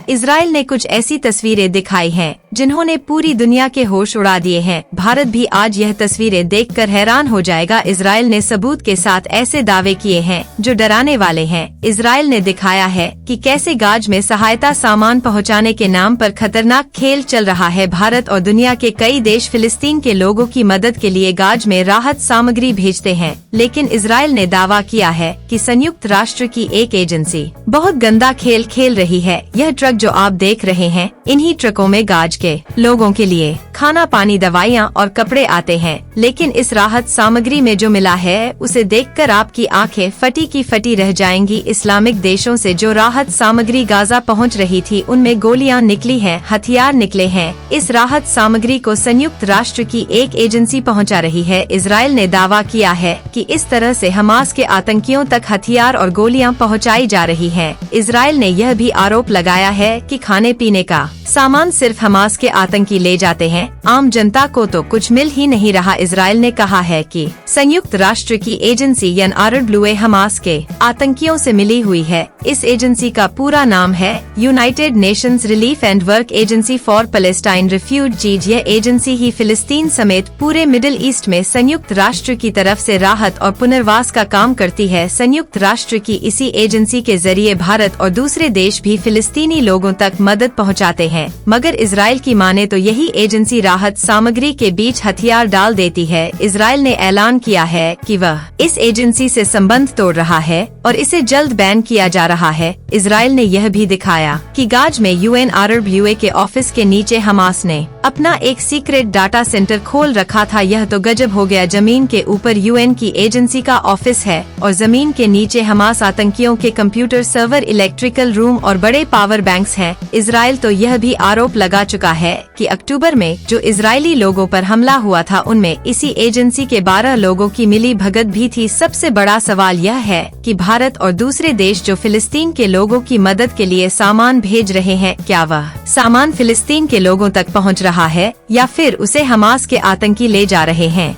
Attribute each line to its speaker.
Speaker 1: Israel ने कुछ ऐसी तस्वीरें दिखाई हैं जिन्होंने पूरी दुनिया के होश उड़ा दिए हैं। भारत भी आज यह तस्वीरें देखकर हैरान हो जाएगा। इजराइल ने सबूत के साथ ऐसे दावे किए हैं जो डराने वाले हैं। इजराइल ने दिखाया है कि कैसे गाज में सहायता सामान पहुंचाने के नाम पर खतरनाक खेल चल रहा है। भारत और दुनिया के कई देश फिलिस्तीन के लोगों की मदद के लिए गाज में राहत सामग्री भेजते हैं, लेकिन इजराइल ने दावा किया है कि संयुक्त राष्ट्र की एक एजेंसी बहुत गंदा खेल खेल रही है। यह ट्रक जो आप देख रहे हैं, इन्हीं ट्रकों में गाज के लोगों के लिए खाना, पानी, दवाइयाँ और कपड़े आते हैं, लेकिन इस राहत सामग्री में जो मिला है उसे देखकर आपकी आंखें फटी की फटी रह जाएंगी। इस्लामिक देशों से जो राहत सामग्री गाजा पहुंच रही थी, उनमें गोलियां निकली हैं, हथियार निकले हैं। इस राहत सामग्री को संयुक्त राष्ट्र की एक एजेंसी पहुंचा रही है। इजराइल ने दावा किया है कि इस तरह से हमास के आतंकियों तक हथियार और गोलियां पहुंचाई जा रही हैं। इजराइल ने यह भी आरोप लगाया है कि खाने पीने का सामान सिर्फ हमास के आतंकी ले जाते हैं, आम जनता को तो कुछ मिल ही नहीं रहा। इजराइल ने कहा है कि संयुक्त राष्ट्र की एजेंसी UNRWA हमास के आतंकियों से मिली हुई है। इस एजेंसी का पूरा नाम है United Nations relief and work agency for Palestine refugees. यह एजेंसी ही फिलिस्तीन समेत पूरे मिडिल ईस्ट में संयुक्त राष्ट्र की तरफ से राहत और पुनर्वास का काम करती है। संयुक्त राष्ट्र की इसी एजेंसी के जरिए भारत और दूसरे देश भी फिलिस्तीनी लोगों तक मदद पहुंचाते हैं, मगर इजराइल की माने तो यही एजेंसी राहत सामग्री के बीच हथियार डाल देती है। इजराइल ने ऐलान किया है कि वह इस एजेंसी से संबंध तोड़ रहा है और इसे जल्द बैन किया जा रहा है। इजराइल ने यह भी दिखाया कि गाज में UNRWA के ऑफिस के नीचे हमास ने अपना एक सीक्रेट डाटा सेंटर खोल रखा था। यह तो गजब हो गया। जमीन के ऊपर UN की एजेंसी का ऑफिस है और जमीन के नीचे हमास आतंकियों के कंप्यूटर सर्वर, इलेक्ट्रिकल रूम और बड़े पावर बैंक्स हैं। इजराइल तो यह भी आरोप लगा चुका है कि अक्टूबर में जो इजरायली लोगों पर हमला हुआ था, उनमें इसी एजेंसी के 12 लोगों की मिली भगत भी थी। सबसे बड़ा सवाल यह है कि भारत और दूसरे देश जो फिलिस्तीन के लोगों की मदद के लिए सामान भेज रहे हैं, क्या वह सामान फिलिस्तीन के लोगों तक पहुंच रहा है या फिर उसे हमास के आतंकी ले जा रहे हैं?